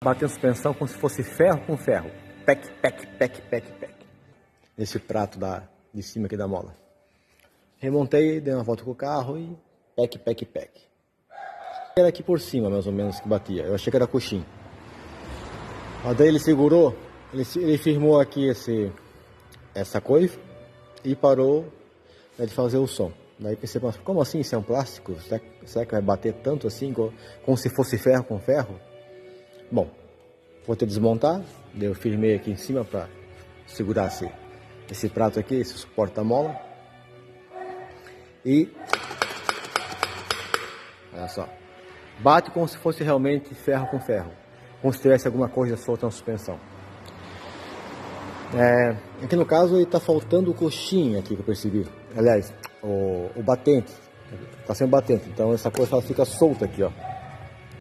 batendo suspensão como se fosse ferro com ferro. Pec, pec, pec, pec, pec. Nesse prato de cima aqui da mola. Remontei, dei uma volta com o carro e pec, pec, pec. Era aqui por cima, mais ou menos, que batia. Eu achei que era coxim. Mas daí ele segurou, ele firmou aqui essa coisa e parou de fazer o som. Daí pensei, como assim isso é um plástico? Será que vai bater tanto assim, como se fosse ferro com ferro? Bom, vou ter que desmontar. Daí eu firmei aqui em cima para segurar esse prato aqui, esse suporte da mola. E olha só, bate como se fosse realmente ferro com ferro, como se tivesse alguma coisa solta na suspensão. Aqui no caso ele está faltando o coxim aqui que eu percebi. Aliás, o batente, está sem batente, então essa coisa ela fica solta aqui, ó.